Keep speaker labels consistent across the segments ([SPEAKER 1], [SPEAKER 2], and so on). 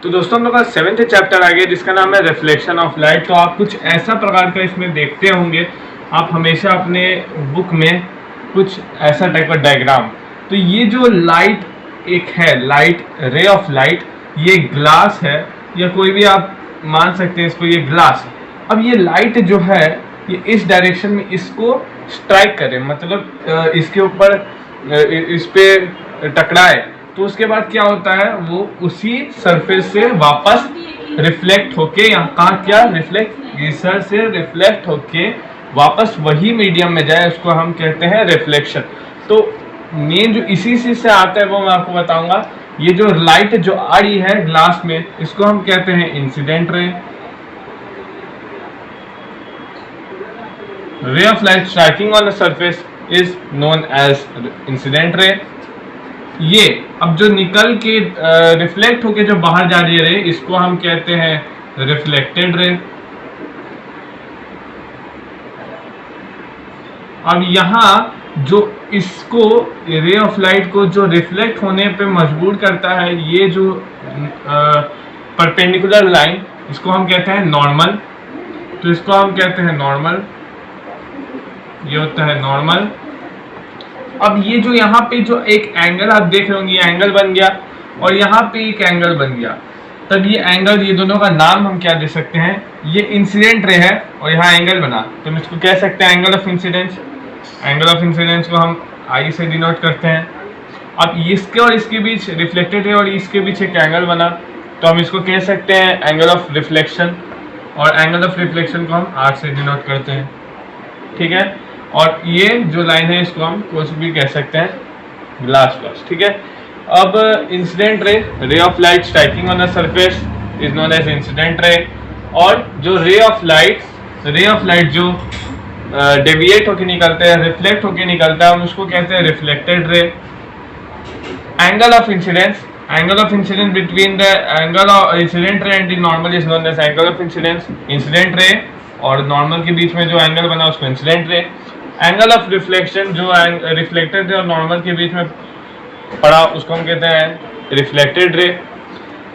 [SPEAKER 1] तो दोस्तों हम लोग का 7th चैप्टर आ गया जिसका नाम है रिफ्लेक्शन ऑफ लाइट। तो आप कुछ ऐसा प्रकार का इसमें देखते होंगे, आप हमेशा अपने बुक में कुछ ऐसा टाइप का डायग्राम। तो ये जो लाइट एक है, लाइट रे ऑफ लाइट, ये ग्लास है या कोई भी आप मान सकते हैं इसको, ये ग्लास। अब ये लाइट जो है ये इस डायरेक्शन में इसको स्ट्राइक करे, मतलब इसके ऊपर इस पे टकराए, तो उसके बाद क्या होता है वो उसी सरफेस से वापस रिफ्लेक्ट होके यहाँ कहाँ क्या रिफ्लेक्ट गीसर से रिफ्लेक्ट होके वापस वही मीडियम में जाए, उसको हम कहते हैं रिफ्लेक्शन। तो मेन जो इसी चीज से आता है वो मैं आपको बताऊंगा। ये जो लाइट जो आ रही है ग्लास में, इसको हम कहते हैं incident ray. Ray of light striking on the surface is known as incident ray. ये अब जो निकल के रिफ्लेक्ट होके जो बाहर जा रही है रे, इसको हम कहते हैं रिफ्लेक्टेड रे। अब यहाँ जो इसको रे ऑफ लाइट को जो रिफ्लेक्ट होने पे मजबूर करता है, ये जो परपेंडिकुलर लाइन, इसको हम कहते हैं नॉर्मल। तो इसको हम कहते हैं नॉर्मल, ये होता है नॉर्मल। अब ये जो यहाँ पे जो एक एंगल आप देख रहे होंगे, ये एंगल बन गया और यहाँ पे एक एंगल बन गया, तब ये एंगल, ये दोनों का नाम हम क्या दे सकते हैं, ये इंसिडेंट रे है और यहाँ एंगल बना, तो हम इसको कह सकते हैं angle of incidence. Angle of incidence को हम आई से डिनोट करते हैं। अब इसके और इसके बीच रिफ्लेक्टेड रे और इसके बीच एक एंगल बना, तो हम इसको कह सकते हैं एंगल ऑफ रिफ्लेक्शन, और एंगल ऑफ रिफ्लेक्शन को हम आर से डिनोट करते हैं, ठीक है। और ये जो लाइन है इसको हम कुछ भी कह सकते हैं ग्लास ग्लास, ठीक है। अब incident ray, ray of light striking on the surface is known as incident ray. और जो रे ऑफ लाइट जो डेविएट होके निकलते हैं, रिफ्लेक्ट होके निकलता है, हम उसको कहते हैं reflected ray. Angle of incidence between the angle of incident ray and the normal is known as angle of incidence. Incident ray और नॉर्मल के बीच में जो एंगल बना उसको incident ray. Angle of reflection जो रिफ्लेक्टेड रे और normal के बीच में पड़ा उसको हम कहते हैं रिफ्लेक्टेड रे।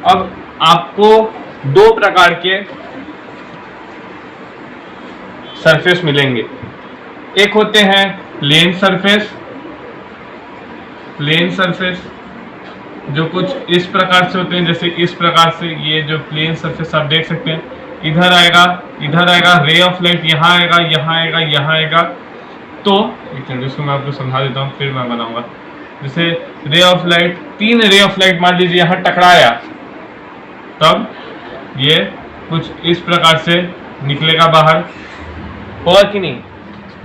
[SPEAKER 1] अब आपको दो प्रकार के सरफेस मिलेंगे, एक होते हैं प्लेन सरफेस जो कुछ इस प्रकार से होते हैं, जैसे इस प्रकार से। ये जो प्लेन सरफेस आप देख सकते हैं, इधर आएगा रे ऑफ लाइट, यहाँ आएगा। तो एक मिनट इसको मैं आपको समझा देता हूँ, फिर मैं बनाऊंगा। जैसे रे ऑफ लाइट, 3 रे ऑफ लाइट मान लीजिए यहाँ टकराया, तब ये कुछ इस प्रकार से निकलेगा बाहर, होगा कि नहीं।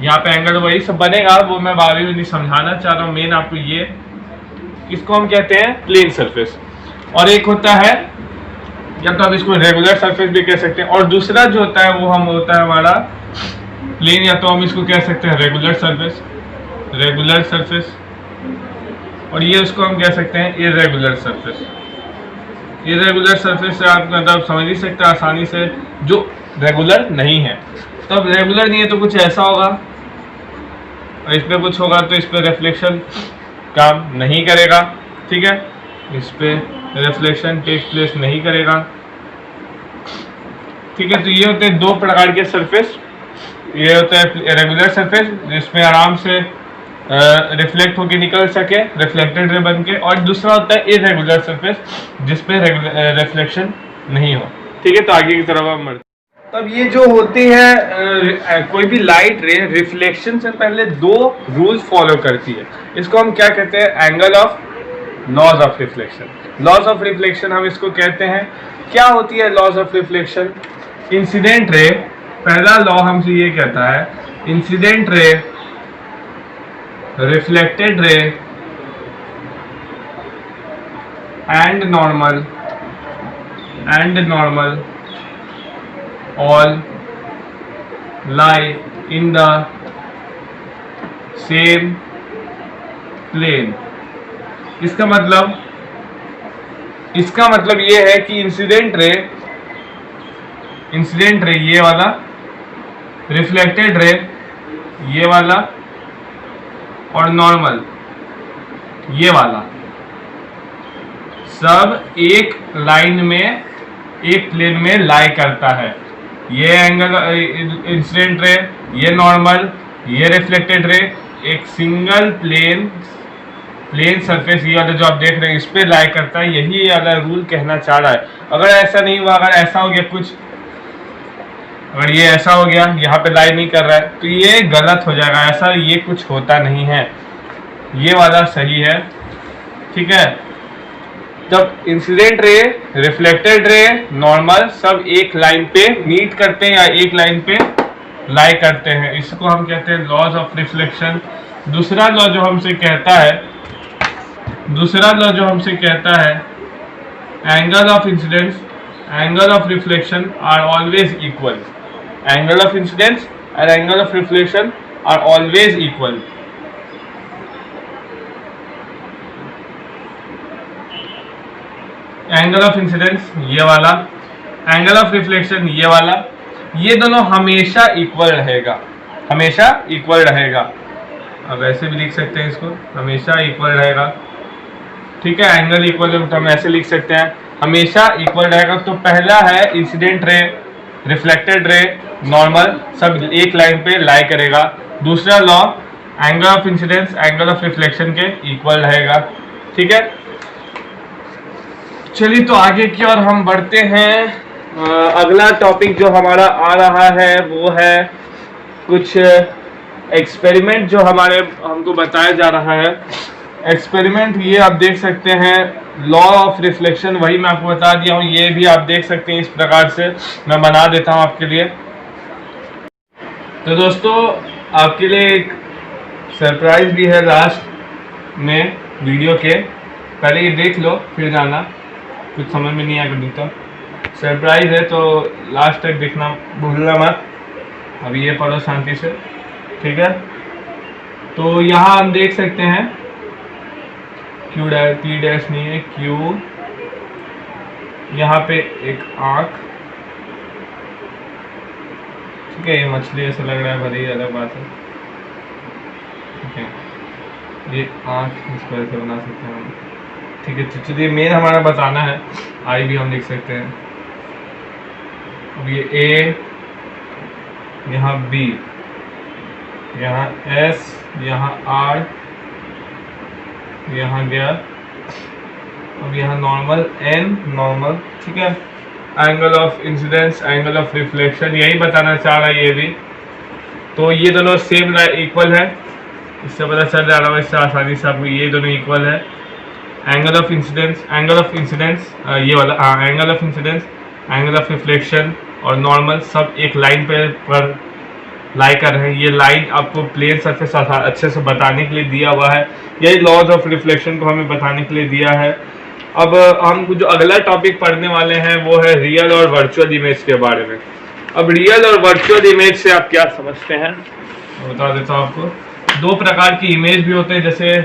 [SPEAKER 1] यहाँ पे एंगल वही सब बनेगा, वो मैं बारी में नहीं समझाना चाह रहा हूँ, मेन आपको ये, इसको हम कहते हैं प्लेन सरफेस। और एक होता है, या तो आप इसको रेगुलर सरफेस भी कह सकते हैं, और दूसरा जो होता है वो होता है हमारा प्लेन, या तो हम इसको कह सकते हैं रेगुलर सरफेस। और ये उसको हम कह सकते हैं इरेगुलर सरफेस से आप मतलब समझ ही सकते हैं आसानी से, जो रेगुलर नहीं है। तब रेगुलर नहीं है तो कुछ ऐसा होगा, और इस पे कुछ होगा तो इस पे रिफ्लेक्शन काम नहीं करेगा, ठीक है। इस पे रिफ्लेक्शन टेक प्लेस नहीं करेगा, ठीक है। तो ये होते हैं दो प्रकार के सरफेस। ये होता है रेगुलर सरफेस जिसमें आराम से रिफ्लेक्ट होके निकल सके, रिफ्लेक्टेड रे बन के, और दूसरा होता है इरेगुलर सरफेस जिसपे रिफ्लेक्शन नहीं हो, ठीक है। तो आगे की तरफ हम बढ़ते। तब ये जो होती है कोई भी लाइट रे रिफ्लेक्शन से पहले 2 रूल्स फॉलो करती है, इसको हम क्या कहते हैं, angle of laws of reflection हम इसको कहते हैं। क्या होती है लॉज ऑफ रिफ्लेक्शन? इंसिडेंट रे, पहला लॉ हमसे ये कहता है, इंसिडेंट रे, रिफ्लेक्टेड रे and normal all lie in the same plane। इसका मतलब ये है कि इंसिडेंट रे ये वाला, रिफ्लेक्टेड रे ये वाला, और नॉर्मल ये वाला सब एक लाइन में, एक प्लेन में लाई करता है। ये एंगल इंसिडेंट रे, ये नॉर्मल, ये रिफ्लेक्टेड रे, एक सिंगल प्लेन सरफेस ये वाला जो आप देख रहे हैं इस पे लाई करता है। यही वाला रूल कहना चाह रहा है। अगर ऐसा नहीं हुआ, अगर ऐसा हो गया कुछ, अगर ये ऐसा हो गया यहाँ पे लाई नहीं कर रहा है तो ये गलत हो जाएगा। ऐसा ये कुछ होता नहीं है, ये वाला सही है। ठीक है, जब incident ray, reflected ray, normal सब एक लाइन पे मीट करते हैं या एक लाइन पे लाई करते हैं, इसको हम कहते हैं लॉज ऑफ रिफ्लेक्शन। दूसरा लॉ जो हमसे कहता है angle of incidence, angle of reflection are always equal. Angle of incidence और angle of reflection are always equal. Angle of incidence ये वाला, एंगल ऑफ रिफ्लेक्शन ये वाला, ये दोनों हमेशा इक्वल रहेगा, हमेशा इक्वल रहेगा। अब ऐसे भी लिख सकते हैं इसको, हमेशा इक्वल रहेगा। ठीक है, एंगल इक्वल है तो हम ऐसे लिख सकते हैं, हमेशा इक्वल रहेगा। तो पहला है incident ray, reflected ray, normal सब एक लाइन पे लाई करेगा। दूसरा law angle of incidence angle of reflection के इक्वल रहेगा। ठीक है, चलिए तो आगे की ओर हम बढ़ते हैं। अगला टॉपिक जो हमारा आ रहा है वो है कुछ एक्सपेरिमेंट जो हमको बताया जा रहा है। एक्सपेरिमेंट ये आप देख सकते हैं, लॉ ऑफ रिफ्लेक्शन वही मैं आपको बता दिया हूँ, ये भी आप देख सकते हैं। इस प्रकार से मैं बना देता हूँ आपके लिए। तो दोस्तों आपके लिए एक सरप्राइज भी है लास्ट में वीडियो के, पहले ये देख लो फिर जाना, कुछ समझ में नहीं आएगा तो सरप्राइज है, तो लास्ट तक देखना भूलना मत। अभी ये पढ़ो शांति से, ठीक है। तो यहाँ हम देख सकते हैं क्यू डैश, पी डैश नहीं है, क्यू, यहाँ पे एक आँख, ठीक है। ये मछली ऐसा लग रहा है, भले ही अलग बात है, ठीक है। ये आँख इस तरह से बना सकते हैं हम, ठीक है। तो चलिए मेन हमारा बताना है, आई भी हम लिख सकते हैं। अब ये ए, यहाँ बी, यहाँ एस, यहाँ आर, यहाँ गया, अब यहाँ नॉर्मल एन, नॉर्मल, ठीक है। Angle of incidence angle of reflection यही बताना चाह रहा है ये भी। तो ये दोनों सेम इक्वल है, इससे पता चल जा रहा है इससे आसानी से आपको, ये दोनों इक्वल है। एंगल ऑफ इंसिडेंस ये वाला, हाँ, angle of incidence angle of reflection और नॉर्मल सब एक लाइन पर लाई कर रहे हैं। ये लाइन आपको प्लेन सरफेस अच्छे से बताने के लिए दिया हुआ है, यही लॉज ऑफ रिफ्लेक्शन को हमें बताने के लिए दिया है। अब हम जो अगला टॉपिक पढ़ने वाले हैं वो है रियल और वर्चुअल इमेज के बारे में। अब रियल और वर्चुअल इमेज से आप क्या समझते हैं, बता देता हूँ आपको। दो प्रकार की इमेज भी होते हैं, जैसे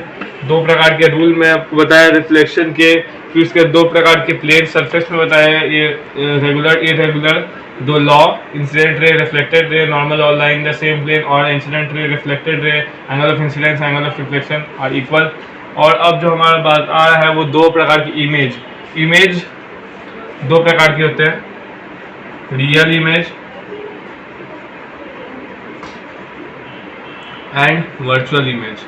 [SPEAKER 1] दो प्रकार के रूल में आपको बताया रिफ्लेक्शन के, फिर उसके दो प्रकार के प्लेन सरफेस में बताया, ये रेगुलर इरेगुलर, दो law, incident ray, reflected ray, normal all line the same plane, और incident ray, reflected ray, angle of incidence angle of reflection are equal. और अब जो हमारा बात आ रहा है वो दो प्रकार की इमेज दो प्रकार के होते हैं, real image and virtual image.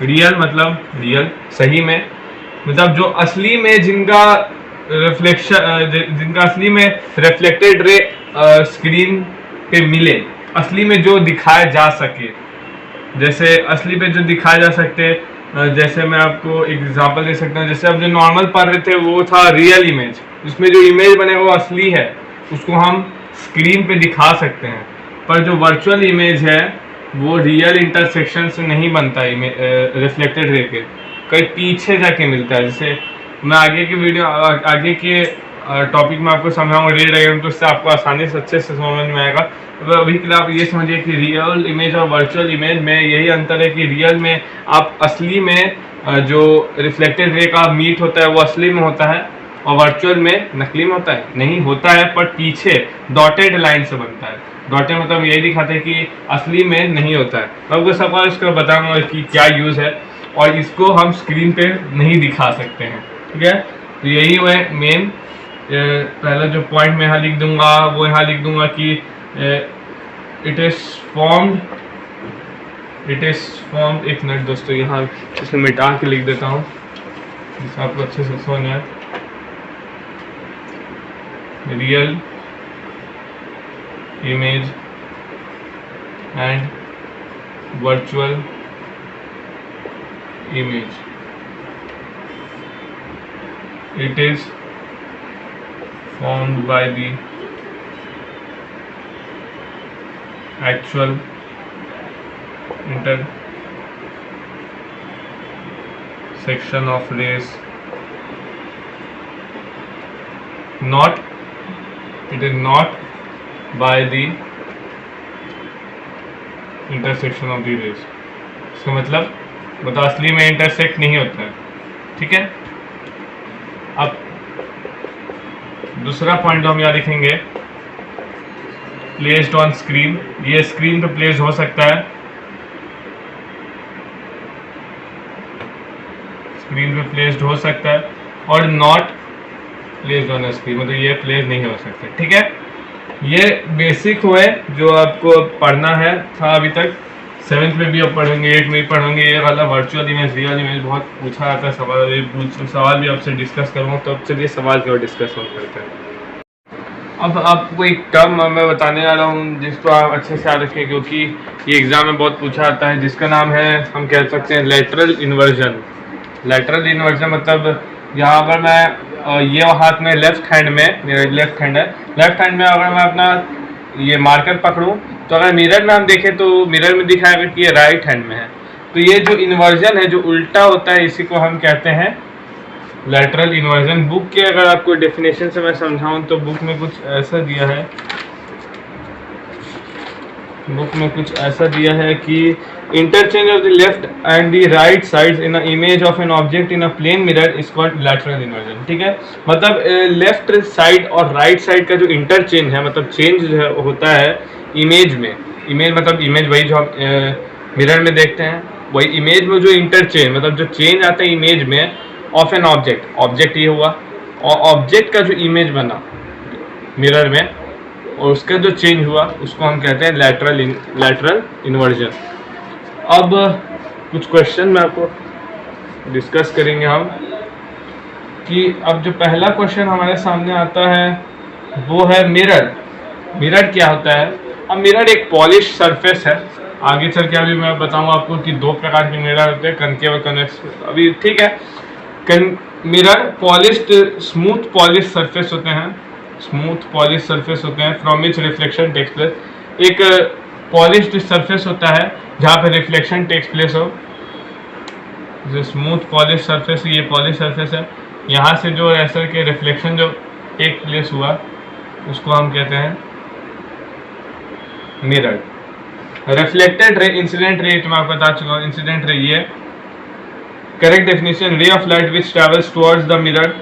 [SPEAKER 1] Real मतलब रियल सही में, मतलब जो असली में जिनका रिफ्लेक्शन, जिनका असली में रिफ्लेक्टेड रे स्क्रीन पे मिले, असली में जो दिखाया जा सके, जैसे असली पे जो दिखाया जा सकते, जैसे मैं आपको एग्जांपल दे सकता हूँ। जैसे अब जो नॉर्मल पढ़ रहे थे वो था रियल इमेज, उसमें जो इमेज बनेगा वो असली है, उसको हम स्क्रीन पे दिखा सकते हैं। पर जो वर्चुअल इमेज है वो रियल इंटरसेक्शन से नहीं बनता है, रिफ्लेक्टेड रे के कहीं पीछे जाके मिलता है। जैसे मैं आगे के वीडियो, आगे के टॉपिक में आपको समझाऊंगा रियल डायग्राम, तो उससे आपको आसानी से अच्छे से समझ में आएगा। तो अभी के लिए आप ये समझिए कि रियल इमेज और वर्चुअल इमेज में यही अंतर है कि रियल में आप असली में जो रिफ्लेक्टेड रे का मीट होता है वो असली में होता है, और वर्चुअल में नकली में होता है, नहीं होता है पर पीछे डॉटेड लाइन से बनता है। डॉटेड मतलब यही दिखाते हैं कि असली में नहीं होता है। मैं आपको सब इसका बताऊंगा कि क्या यूज़ है। और इसको हम स्क्रीन पे नहीं दिखा सकते हैं, ठीक है। तो यही है मेन पहला जो पॉइंट मैं यहाँ लिख दूंगा वो यहाँ लिख दूंगा कि इट इज फॉर्म्ड, एक मिनट दोस्तों, यहाँ इसे मिटा के लिख देता हूँ जिससे आपको अच्छे से समझ आए। Real image and virtual image, it is formed by the actual intersection of rays, it is not by the intersection of the rays। इसका मतलब वो तो असली में इंटरसेक्ट नहीं होता है, ठीक है। अब दूसरा पॉइंट हम यहाँ लिखेंगे प्लेस्ड ऑन स्क्रीन, ये स्क्रीन पे प्लेस हो सकता है, स्क्रीन पे प्लेस्ड हो सकता है, और नॉट प्लेस्ड ऑन स्क्रीन मतलब ये प्लेस नहीं हो सकता, ठीक है। ये बेसिक हुए जो आपको पढ़ना है था अभी तक, 7th में भी आप पढ़ेंगे, 8th में भी पढ़ेंगे। ये वाला वर्चुअल इमेज रियल इमेज बहुत पूछा जाता है सवाल भी आपसे डिस्कस करूँगा, तो अब चलिए सवाल की ओर डिस्कस करते हैं। अब आपको एक टर्म मैं बताने जा रहा हूँ जिसको आप अच्छे से याद रखें, क्योंकि ये एग्जाम में बहुत पूछा जाता है, जिसका नाम है, हम कह सकते हैं, लेटरल इन्वर्जन। लेटरल इन्वर्जन मतलब यहाँ पर मैं ये हाथ में लेफ्ट हैंड में, मेरा लेफ्ट हैंड है, लेफ्ट हैंड में अगर मैं अपना ये मार्कर पकड़ूं तो अगर मिरर में हम देखें तो मिरर में दिखाएगा कि ये राइट हैंड में है। तो ये जो इन्वर्जन है, जो उल्टा होता है, इसी को हम कहते हैं लेटरल इन्वर्जन। बुक के अगर आपको डेफिनेशन से मैं समझाऊं तो बुक में कुछ ऐसा दिया है, कि interchange of the left and the right sides in a image of an object in a plane mirror is called lateral inversion, ठीक है। मतलब लेफ्ट साइड और राइट साइड का जो इंटरचेंज है, मतलब चेंज होता है इमेज में, इमेज मतलब इमेज वही जो हम मिरर में देखते हैं, वही इमेज में जो इंटरचेंज मतलब जो चेंज आता है इमेज में ऑफ एन ऑब्जेक्ट ये हुआ, और ऑब्जेक्ट का जो इमेज बना मिरर में और उसका जो चेंज हुआ उसको हम कहते हैं लैटरल इन्वर्जन। अब कुछ क्वेश्चन में आपको डिस्कस करेंगे हम, कि अब जो पहला क्वेश्चन हमारे सामने आता है वो है मिरर क्या होता है। अब मिरर एक पॉलिश सरफेस है, आगे चल के अभी मैं बताऊंगा आपको कि 2 प्रकार के मिरर होते हैं, कनकेव और कन्वेक्स, अभी ठीक है। Mirror polished smooth polish surface होते हैं, from which reflection takes place. एक पॉलिश्ड सरफेस होता है जहाँ पे रिफ्लेक्शन टेक्स प्लेस हो, जो स्मूथ पॉलिश सरफेस, ये पॉलिश सरफेस है, यहाँ से जो ऐसा के रिफ्लेक्शन जो टेक प्लेस हुआ उसको हम कहते हैं mirror. Reflected ray, incident ray मैं आपको बता चुका हूँ, इंसिडेंट रे ये करेक्ट डेफिनेशन, रे of light which travels towards the mirror,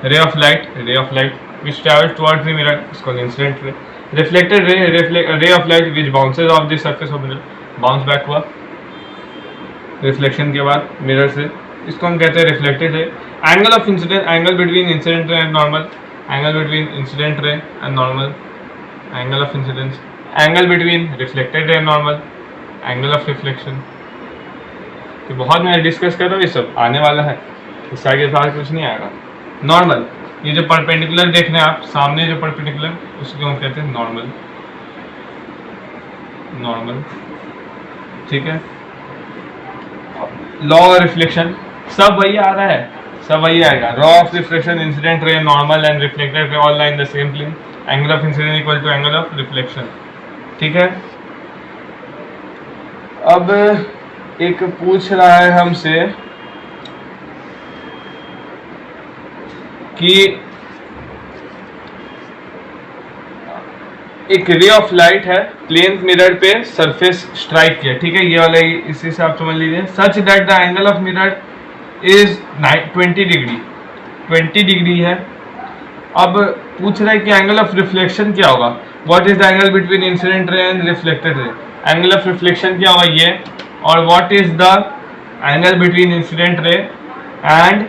[SPEAKER 1] रे of light which travels towards the mirror is called incident ray. Reflected ray, ray of light which bounces off the surface of mirror, bounce back हुआ reflection के बाद mirror से, इसको हम कहते हैं reflected ray. Angle of incident, angle between incident ray and normal, angle between incident ray and normal, angle of incidence, angle between reflected ray and normal, angle of reflection. तो बहुत मैं डिस्कस कर रहा हूँ, ये सब आने वाला है, इससे आगे साथ कुछ नहीं आएगा। नॉर्मल, ये जो परपेंडिकुलर देख रहे हैं आप सामने, जो परपेंडिकुलर, उसको हम कहते हैं नॉर्मल, ठीक है। लॉ ऑफ रिफ्लेक्शन सब वही आ रहा है, सब वही आएगा। Law of reflection, incident ray, normal and reflected ray all line the same plane, angle of incident equal to angle of reflection, ठीक है। अब एक पूछ रहा है हमसे कि एक रे ऑफ लाइट है, प्लेन मिरर पे सरफेस स्ट्राइक किया, ठीक है, ये वाला इसी से आप समझ लीजिए। Such that the angle of mirror is 20 degree है। अब पूछ रहा है कि एंगल ऑफ रिफ्लेक्शन क्या होगा, what is the angle between incident ray and reflected ray. Angle of reflection क्या होगा ये, और what is the angle between incident ray and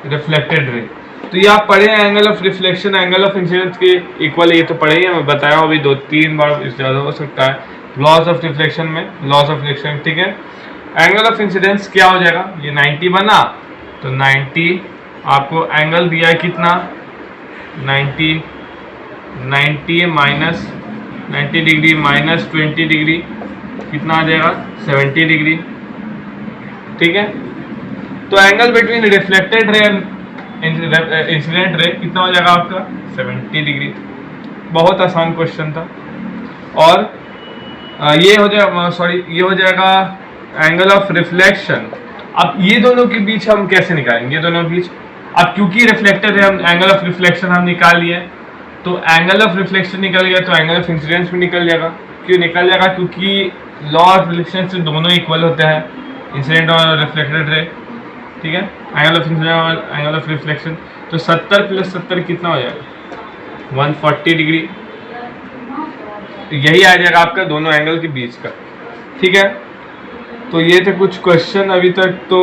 [SPEAKER 1] reflected रे। तो ये आप पढ़े हैं angle of reflection angle of incidence के इक्वल, ये तो पढ़े ही, मैं बताया अभी 2-3 बार, इससे ज़्यादा हो सकता है लॉस ऑफ रिफ्लेक्शन में, लॉस ऑफ रिफ्लेक्शन, ठीक है। एंगल ऑफ इंसिडेंस क्या हो जाएगा, ये 90 बना तो 90 आपको एंगल दिया है कितना 90 माइनस 90 डिग्री माइनस 20 डिग्री कितना आ जाएगा 70 डिग्री, ठीक है। तो angle between reflected ray incident ray कितना हो जाएगा आपका 70 डिग्री। बहुत आसान क्वेश्चन था। और ये हो जाएगा, सॉरी ये हो जाएगा एंगल ऑफ रिफ्लेक्शन। अब ये दोनों के बीच हम कैसे निकालेंगे, ये दोनों के बीच, अब क्योंकि रिफ्लेक्टेड है हम एंगल ऑफ रिफ्लेक्शन हम निकाल लिए, तो एंगल ऑफ रिफ्लेक्शन निकल गया तो एंगल ऑफ इंसिडेंस भी निकल जाएगा। क्यों निकल जाएगा, क्योंकि लॉ ऑफ रिफ्लेक्शन से दोनों इक्वल होते हैं, इंसिडेंट और रिफ्लेक्टेड रे, ठीक है, एंगल ऑफ इंसिडेंस और एंगल ऑफ रिफ्लेक्शन। तो 70 + 70 कितना हो जाएगा 140 डिग्री, यही आ जाएगा आपका दोनों एंगल के बीच का, ठीक है। तो ये थे कुछ क्वेश्चन अभी तक। तो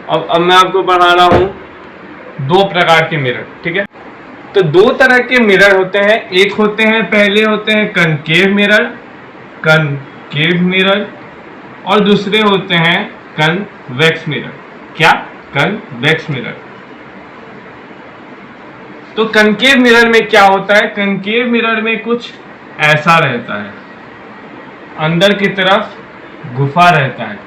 [SPEAKER 1] अब मैं आपको पढ़ा रहा हूँ 2 प्रकार के मिरर, ठीक है। तो 2 तरह के मिरर होते हैं, एक होते हैं, पहले होते हैं कनकेव मिरर और दूसरे होते हैं कन्वेक्स मिरर। क्या, कन्वेक्स मिरर। तो कनकेव मिरर में क्या होता है, कनकेव मिरर में कुछ ऐसा रहता है, अंदर की तरफ गुफा रहता है,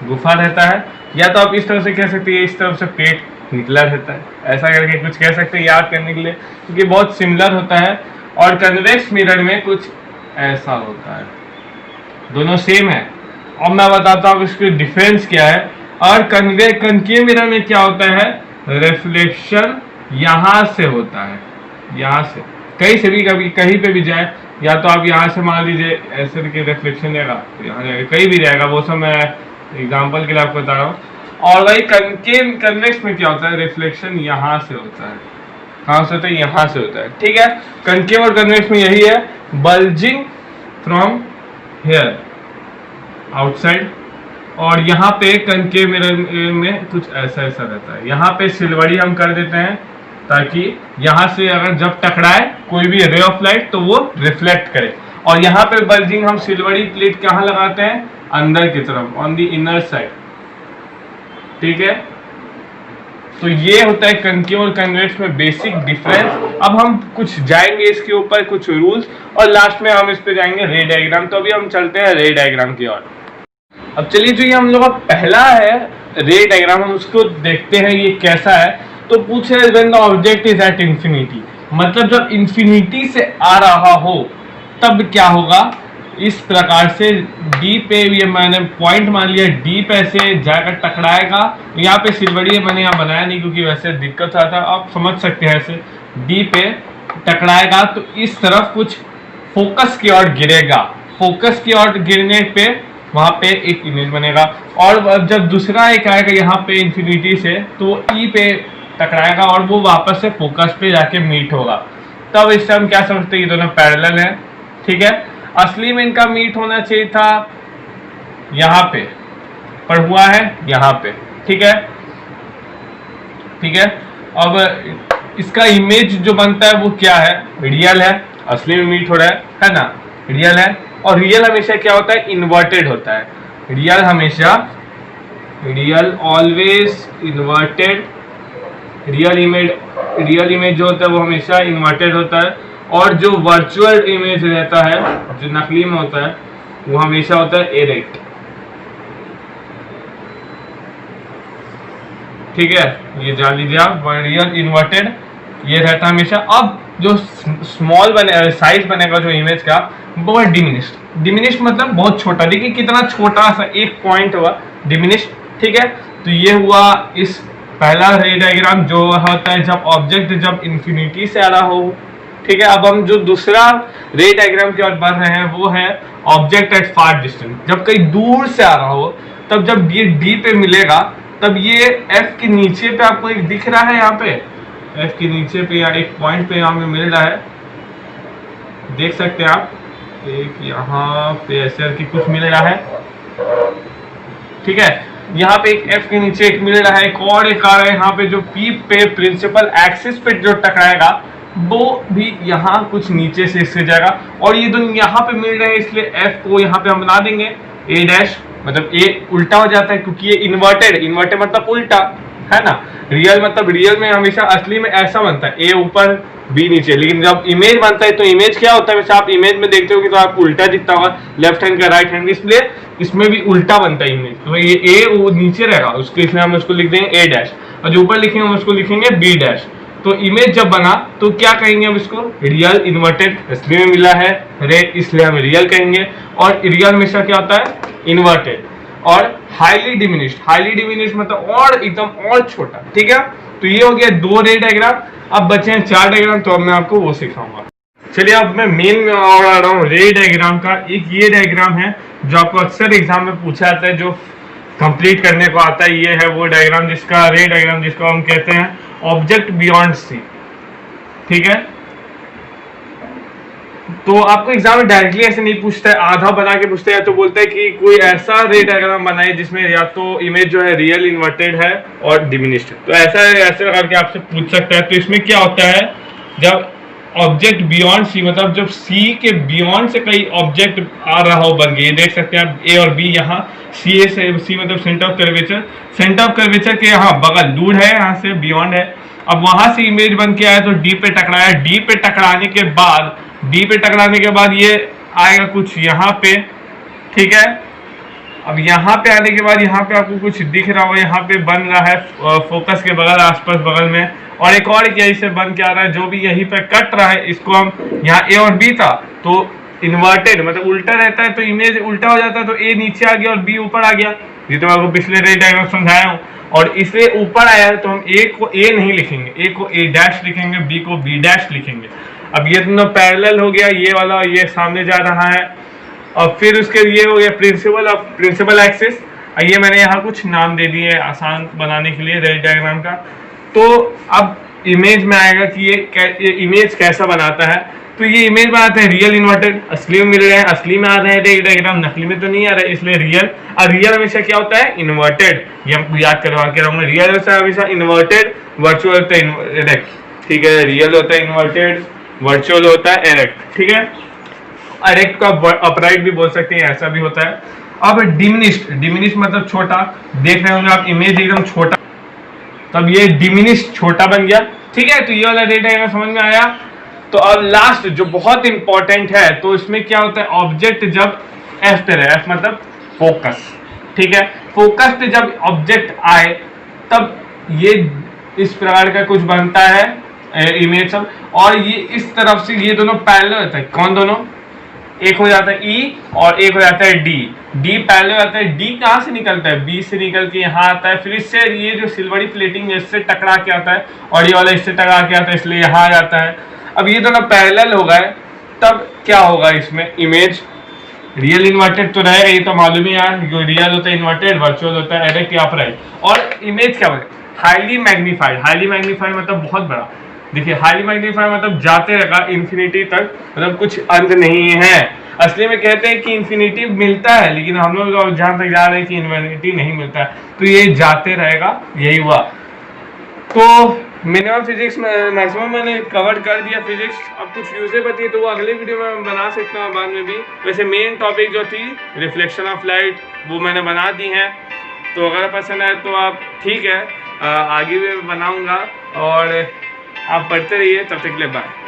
[SPEAKER 1] गुफा रहता है, या तो आप इस तरह से कह सकते हैं इस तरफ से पेट निकला रहता है, ऐसा करके कुछ कह सकते हैं याद करने के लिए, क्योंकि बहुत सिमिलर होता है। और कन्वेक्स मिरर में कुछ ऐसा होता है, दोनों सेम है। अब मैं बताता हूँ इसके डिफरेंस क्या है। और कनकेव मिरर में क्या होता है, रिफ्लेक्शन यहाँ से होता है, यहाँ से कहीं से भी कभी कहीं पे भी जाए, या तो आप यहाँ से मान लीजिए ऐसे करके रिफ्लेक्शन जाएगा तो यहाँ जाएगा, कहीं भी जाएगा, वो सब मैं एग्जांपल के लिए आपको बता रहा हूँ। और वही कन्वेक्स में क्या होता है, रिफ्लेक्शन यहाँ से होता है, कहाँ से होता है, यहाँ से होता है, ठीक है। कनकेव और कन्वेक्स में यही है, बल्जिंग फ्रॉम हेयर आउटसाइड, और यहाँ पे कनकेव मिरर में कुछ ऐसा रहता है, यहाँ पे सिलवड़ी हम कर देते हैं ताकि यहाँ से अगर जब टकराए कोई भी रे ऑफ लाइट तो वो रिफ्लेक्ट करे। और यहाँ पे बल्जिंग हम सिल्वरी प्लेट कहाँ लगाते हैं, अंदर की तरफ, ऑन द इनर साइड, ठीक है। तो ये होता है कनकेव और कन्वेक्स में बेसिक डिफरेंस। अब हम कुछ जाएंगे इसके ऊपर, कुछ रूल्स, और लास्ट में हम इस पे जाएंगे रे डायग्राम। तो अभी हम चलते हैं रे डायग्राम की ओर। अब चलिए, जो ये हम लोग का पहला है रे डायग्राम, हम उसको देखते हैं ये कैसा है। तो पूछे when the object is at infinity, मतलब जब इंफिनिटी से आ रहा हो तब क्या होगा, इस प्रकार से डी पे, ये मैंने पॉइंट मान लिया, डी पे से जाकर टकराएगा। यहाँ पे सिलवड़ी मैंने यहाँ बनाया नहीं क्योंकि वैसे दिक्कत आता था, आप समझ सकते हैं। ऐसे डी पे टकराएगा तो इस तरफ कुछ फोकस की ओर गिरेगा, फोकस की ओर गिरने पे वहां पे एक इमेज बनेगा। और जब दूसरा एक आएगा यहाँ पे इंफिनिटी से, तो ई पे टकराएगा और वो वापस से फोकस पे जाके मीट होगा। तब इससे हम क्या समझते हैं, ये दोनों पैरेलल है, ठीक है। असली में इनका मीट होना चाहिए था यहाँ पे, पर हुआ है यहाँ पे, ठीक है, ठीक है। अब इसका इमेज जो बनता है वो क्या है, रियल है, असली में मीट हो रहा है ना, रियल है। और रियल हमेशा क्या होता है, इन्वर्टेड होता है। रियल हमेशा, real always inverted, real image जो होता है वो हमेशा इन्वर्टेड होता है। और जो वर्चुअल इमेज रहता है, जो नकली में होता है, वो हमेशा होता है इरेक्ट, ठीक है। ये जान लीजिए आप, रियल इन्वर्टेड ये रहता है हमेशा। अब जो स्मॉल बने साइज बनेगा जो इमेज का, वो है डिमिनिश्ड मतलब बहुत छोटा। देखिए कितना छोटा सा एक पॉइंट हुआ डिमिनिश्ड, ठीक है। तो ये हुआ इस पहला रे डायग्राम जो होता है जब ऑब्जेक्ट जब इंफिनिटी से आ रहा हो, ठीक है। अब हम जो दूसरा रे डायग्राम की ओर बढ़ रहे हैं वो है ऑब्जेक्ट एट फार डिस्टेंस, जब कहीं दूर से आ रहा हो, तब जब ये डी पे मिलेगा, तब ये एफ के नीचे पे आपको एक दिख रहा है, यहाँ पे एफ के नीचे पे या एक पॉइंट पे यहाँ पे मिल रहा है, देख सकते हैं आप, एक यहाँ पे ऐसे करके कुछ मिल रहा है, ठीक है। यहाँ पे एक F के नीचे एक मिल रहा है, एक और एक आ रहा है यहाँ पे जो P पे प्रिंसिपल एक्सिस पे जो टकराएगा वो भी यहाँ कुछ नीचे से इससे जाएगा, और ये दोनों यहाँ पे मिल रहे हैं, इसलिए F को यहाँ पे हम बना देंगे A डैश, मतलब A उल्टा हो जाता है क्योंकि ये इन्वर्टेड मतलब उल्टा है ना। रियल मतलब रियल में हमेशा असली में ऐसा बनता है, A ऊपर B नीचे, लेकिन जब इमेज बनता है तो इमेज क्या होता है, वैसे आप इमेज में देखते हो कि तो आप उल्टा दिखता होगा, लेफ्ट हैंड का राइट हैंड, इसलिए इसमें भी उल्टा बनता है इमेज। तो ये A वो नीचे रहेगा उसके, इसलिए हम उसको लिख देंगे A डैश, और जो ऊपर लिखेंगे हम उसको लिखेंगे B डैश। तो इमेज जब बना तो क्या कहेंगे हम इसको, रियल इन्वर्टेड, असली में मिला है रेड इसलिए हम रियल कहेंगे, और रियल हमेशा क्या होता है इन्वर्टेड। और हाईली डिमिनिश्ड मतलब और एकदम और छोटा, ठीक है। तो ये हो गया 2 रे डायग्राम, अब बचे हैं 4 डायग्राम, तो अब मैं आपको वो सिखाऊंगा। चलिए अब मैं मेन में और आ रहा हूँ रे डायग्राम का। एक ये डायग्राम है जो आपको अक्सर एग्जाम में पूछा जाता है, जो कंप्लीट करने को आता है, ये है वो डायग्राम जिसका रे डायग्राम जिसको हम कहते हैं ऑब्जेक्ट बियॉन्ड सी, ठीक है। तो आपको एग्जाम में डायरेक्टली ऐसे नहीं पूछता है, आधा बना के पूछते हैं, तो बोलता है कि कोई ऐसा रे डायग्राम बनाए जिसमें या तो इमेज जो है रियल इन्वर्टेड है और डिमिनिश्ड है। तो ऐसे करके आपसे पूछ सकता है। तो इसमें क्या होता है, जब ऑब्जेक्ट बियॉन्ड सी मतलब जब सी के बियॉन्ड से कई ऑब्जेक्ट आ रहा हो बन के, ये देख सकते हैं आप ए और बी, यहाँ सी ए से सी मतलब सेंटर ऑफ कर्वेचर के यहाँ बगल दूर है, यहाँ से बियॉन्ड है। अब वहां से इमेज बन के आया तो डी पे टकराया, डी पे टकराने के बाद ये आएगा कुछ यहाँ पे, ठीक है। अब यहाँ पे आने के बाद यहाँ पे आपको कुछ दिख रहा होगा, यहाँ पे बन रहा है फोकस के बगल आसपास बगल में, और एक और यही से बन के आ रहा है जो भी यहीं पे कट रहा है, इसको हम यहाँ ए और बी था तो इन्वर्टेड मतलब उल्टा रहता है, तो इमेज उल्टा हो जाता है, तो ए नीचे आ गया और बी ऊपर आ गया, ये तो आपको पिछले रे डायग्राम समझाया हूँ। और इसलिए ऊपर आया है तो हम ए को ए नहीं लिखेंगे, ए को ए डैश लिखेंगे, बी को बी डैश लिखेंगे। अब ये दोनों पैरेलल हो गया, ये वाला ये सामने जा रहा है, और फिर उसके ये हो गया प्रिंसिपल एक्सिस। ये मैंने यहाँ कुछ नाम दे दिए आसान बनाने के लिए रे डायग्राम का। तो अब इमेज में आएगा कि ये इमेज कैसा बनाता है। तो ये इमेज बनाते हैं रियल इन्वर्टेड, असली में मिल रहे हैं, असली में आ रहे हैं रे डायग्राम, नकली में तो नहीं आ रहा है, इसलिए रियल। और रियल हमेशा क्या होता है इन्वर्टेड, ये हमको याद करवा के रहूंगा। रियल होता है हमेशा इन्वर्टेड, वर्चुअल होता है इरेक्ट, ठीक है। रियल होता है इन्वर्टेड, वर्चुअल होता है इरेक्ट, ठीक है। इरेक्ट का अपराइट भी बोल सकते हैं, ऐसा भी होता है। अब डिमिनिश्ड मतलब छोटा, देख रहे होंगे आप इमेज एकदम छोटा, तब ये डिमिनिश्ड छोटा बन गया, ठीक है। तो ये वाला डेटा अगर समझ में आया। तो अब लास्ट जो बहुत इंपॉर्टेंट है, तो इसमें क्या होता है, ऑब्जेक्ट जब एफ पे रहे, एफ मतलब फोकस, ठीक है। फोकस पे जब ऑब्जेक्ट आए तब ये इस प्रकार का कुछ बनता है इमेज सब, और ये इस तरफ से ये दोनों पैरेलल होता है। कौन दोनों, एक हो जाता है ई और एक हो जाता है डी। डी पैरेलल आता है, डी कहाँ से निकलता है, बी से निकल के यहाँ आता है, फिर इससे ये जो सिल्वरी प्लेटिंग है इससे टकरा के आता है, और ये वाला इससे टकरा के आता है, इसलिए यहाँ आ जाता है। अब ये दोनों पैरेलल हो गए, तब क्या होगा इसमें, इमेज रियल इन्वर्टेड तो रहेगा, ये तो मालूम ही यार, रियल होता है इन्वर्टेड, वर्चुअल होता है इरेक्ट या अपराइट। और इमेज क्या होगा, हाईली मैग्नीफाइड मतलब बहुत बड़ा। देखिए हाईली मैग्नीफाइड मतलब जाते रहेगा इन्फिनिटी तक, मतलब कुछ अंत नहीं है। असली में कहते हैं कि इन्फिनिटी मिलता है, लेकिन हम लोग जहां तक जा रहे हैं कि इन्फिनिटी नहीं मिलता है, तो ये जाते रहेगा, यही हुआ। तो मिनिमम फिजिक्स में मैक्सिमम मैंने कवर कर दिया फिजिक्स। अब कुछ यूजें बची है तो वो अगले वीडियो में बना सकता हूँ बाद में भी। वैसे मेन टॉपिक जो थी रिफ्लेक्शन ऑफ लाइट वो मैंने बना दी है, तो अगर पसंद आए तो आप ठीक है आगे भी बनाऊंगा, और आप पढ़ते रहिए। तब तक के लिए बाय।